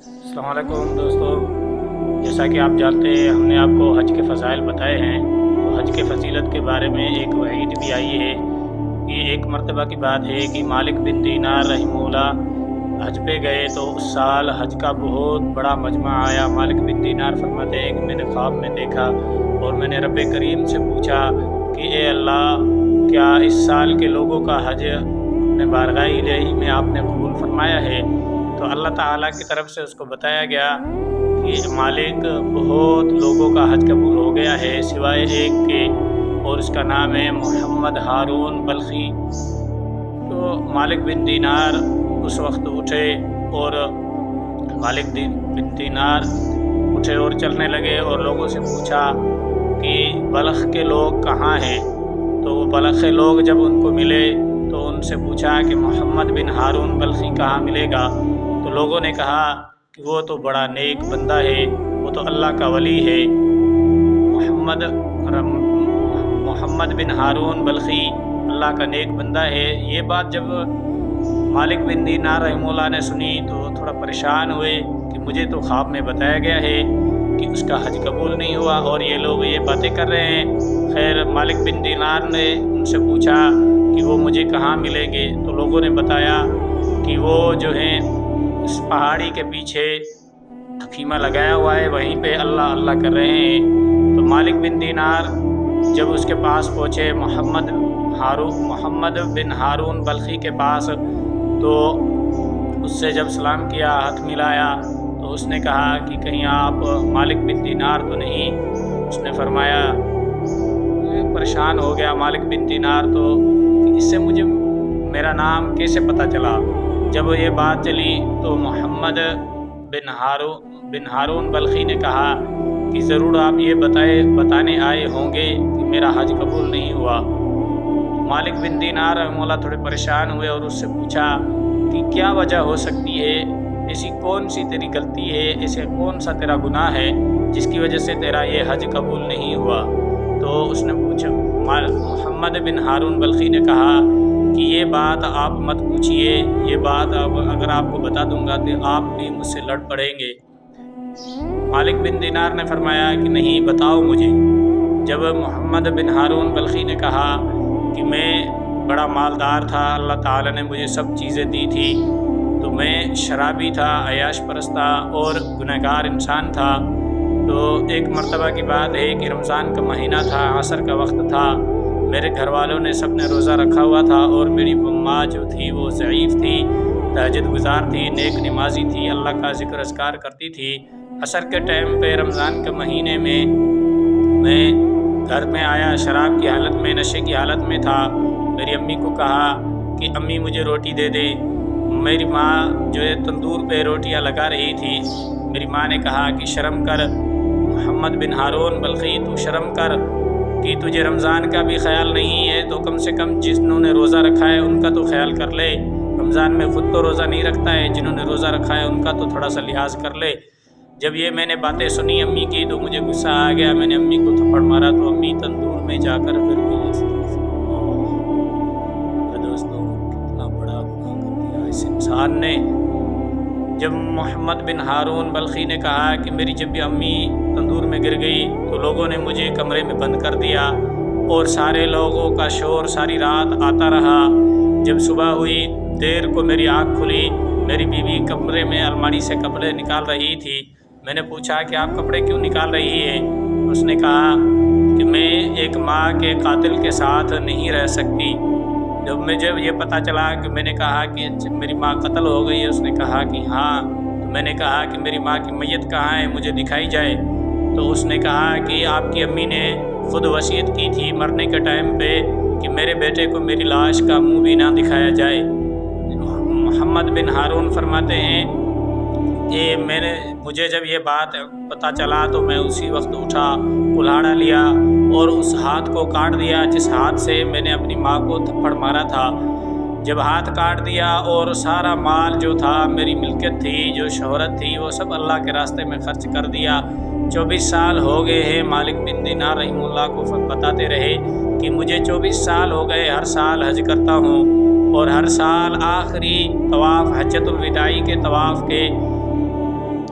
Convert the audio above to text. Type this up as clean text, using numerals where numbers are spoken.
السلام علیکم دوستو، جیسا کہ آپ جانتے ہیں ہم نے آپ کو حج کے فضائل بتائے ہیں، تو حج کے فضیلت کے بارے میں ایک وعید بھی آئی ہے کہ ایک مرتبہ کی بات ہے کہ مالک بن دینار رحمہ اللہ حج پہ گئے تو اس سال حج کا بہت بڑا مجمع آیا۔ مالک بن دینار فرماتے ہیں کہ میں نے خواب میں دیکھا اور میں نے رب کریم سے پوچھا کہ اے اللہ، کیا اس سال کے لوگوں کا حج اپنے بارگاہ الہی میں آپ نے قبول فرمایا ہے؟ تو اللہ تعالیٰ کی طرف سے اس کو بتایا گیا کہ مالک بہت لوگوں کا حج قبول ہو گیا ہے سوائے ایک کے، اور اس کا نام ہے محمد ہارون بلخی۔ تو مالک بن دینار اس وقت اٹھے اور بن دینار اٹھے اور چلنے لگے اور لوگوں سے پوچھا کہ بلخ کے لوگ کہاں ہیں؟ تو وہ بلخ کے لوگ جب ان کو ملے تو ان سے پوچھا کہ محمد بن ہارون بلخی کہاں ملے گا؟ تو لوگوں نے کہا کہ وہ تو بڑا نیک بندہ ہے، وہ تو اللہ کا ولی ہے، محمد بن ہارون بلخی اللہ کا نیک بندہ ہے۔ یہ بات جب مالک بن دینار رحمہ اللہ نے سنی تو تھوڑا پریشان ہوئے کہ مجھے تو خواب میں بتایا گیا ہے کہ اس کا حج قبول نہیں ہوا اور یہ لوگ یہ باتیں کر رہے ہیں۔ خیر مالک بن دینار نے ان سے پوچھا کہ وہ مجھے کہاں ملیں گے؟ تو لوگوں نے بتایا کہ وہ جو ہیں اس پہاڑی کے پیچھے خیمہ لگایا ہوا ہے، وہیں پہ اللہ اللہ کر رہے ہیں۔ تو مالک بن دینار جب اس کے پاس پہنچے محمد بن ہارون بلخی کے پاس، تو اس سے جب سلام کیا، ہاتھ ملایا، تو اس نے کہا کہ کہیں آپ مالک بن دینار تو نہیں؟ اس نے فرمایا، پریشان ہو گیا مالک بن دینار تو کہ اس سے مجھے میرا نام کیسے پتہ چلا؟ جب یہ بات چلی تو محمد بن ہارون بلخی نے کہا کہ ضرور آپ یہ بتانے آئے ہوں گے کہ میرا حج قبول نہیں ہوا۔ مالک بن دینار رحمہ اللہ تھوڑے پریشان ہوئے اور اس سے پوچھا کہ کیا وجہ ہو سکتی ہے؟ ایسی کون سی تیری غلطی ہے؟ ایسے کون سا تیرا گناہ ہے جس کی وجہ سے تیرا یہ حج قبول نہیں ہوا؟ تو اس نے پوچھا، محمد بن ہارون بلخی نے کہا کہ یہ بات آپ مت پوچھئے، یہ بات اگر آپ کو بتا دوں گا تو آپ بھی مجھ سے لڑ پڑیں گے۔ مالک بن دینار نے فرمایا کہ نہیں، بتاؤ مجھے۔ جب محمد بن ہارون بلخی نے کہا کہ میں بڑا مالدار تھا، اللہ تعالیٰ نے مجھے سب چیزیں دی تھی، تو میں شرابی تھا، عیاش پرست تھا اور گنہگار انسان تھا۔ تو ایک مرتبہ کی بات ہے کہ رمضان کا مہینہ تھا، عصر کا وقت تھا، میرے گھر والوں نے سب نے روزہ رکھا ہوا تھا اور میری ماں جو تھی وہ ضعیف تھی، تہجد گزار تھی، نیک نمازی تھی، اللہ کا ذکر اذکار کرتی تھی۔ عصر کے ٹائم پہ رمضان کے مہینے میں میں گھر میں آیا، شراب کی حالت میں، نشے کی حالت میں تھا۔ میری امی کو کہا کہ امی مجھے روٹی دے دے۔ میری ماں جو ہے تندور پہ روٹیاں لگا رہی تھی۔ میری ماں نے کہا کہ شرم کر محمد بن ہارون بلخی، تو شرم کر کہ تجھے رمضان کا بھی خیال نہیں ہے، تو کم سے کم جنہوں نے روزہ رکھا ہے ان کا تو خیال کر لے۔ رمضان میں خود تو روزہ نہیں رکھتا ہے، جنہوں نے روزہ رکھا ہے ان کا تو تھوڑا سا لحاظ کر لے۔ جب یہ میں نے باتیں سنی امی کی تو مجھے غصہ آ گیا، میں نے امی کو تھپڑ مارا تو امی تندور میں جا کر پھر بھی دوستوں کتنا بڑا گناہ کر دیا اس انسان نے۔ جب محمد بن ہارون بلخی نے کہا کہ میری جب بھی امی تندور میں گر گئی تو لوگوں نے مجھے کمرے میں بند کر دیا اور سارے لوگوں کا شور ساری رات آتا رہا۔ جب صبح ہوئی دیر کو میری آنکھ کھلی، میری بیوی کمرے میں الماری سے کپڑے نکال رہی تھی۔ میں نے پوچھا کہ آپ کپڑے کیوں نکال رہی ہے؟ اس نے کہا کہ میں ایک ماں کے قاتل کے ساتھ نہیں رہ سکتی۔ جب مجھے یہ پتہ چلا کہ میں نے کہا کہ میری ماں قتل ہو گئی ہے، اس نے کہا کہ ہاں۔ تو میں نے کہا کہ میری ماں کی میت کہاں ہے، مجھے دکھائی جائے۔ تو اس نے کہا کہ آپ کی امی نے خود وصیت کی تھی مرنے کے ٹائم پہ کہ میرے بیٹے کو میری لاش کا منہ بھی نہ دکھایا جائے۔ محمد بن ہارون فرماتے ہیں کہ مجھے جب یہ بات پتہ چلا تو میں اسی وقت اٹھا، کلہاڑا لیا اور اس ہاتھ کو کاٹ دیا جس ہاتھ سے میں نے اپنی ماں کو تھپڑ مارا تھا۔ جب ہاتھ کاٹ دیا اور سارا مال جو تھا، میری ملکیت تھی، جو شہرت تھی، وہ سب اللہ کے راستے میں خرچ کر دیا۔ 24 سال ہو گئے ہیں، مالک بن دینار رحمہ اللہ کو بتاتے رہے کہ مجھے 24 سال ہو گئے، ہر سال حج کرتا ہوں اور ہر سال آخری طواف حجۃ الوداع کے طواف کے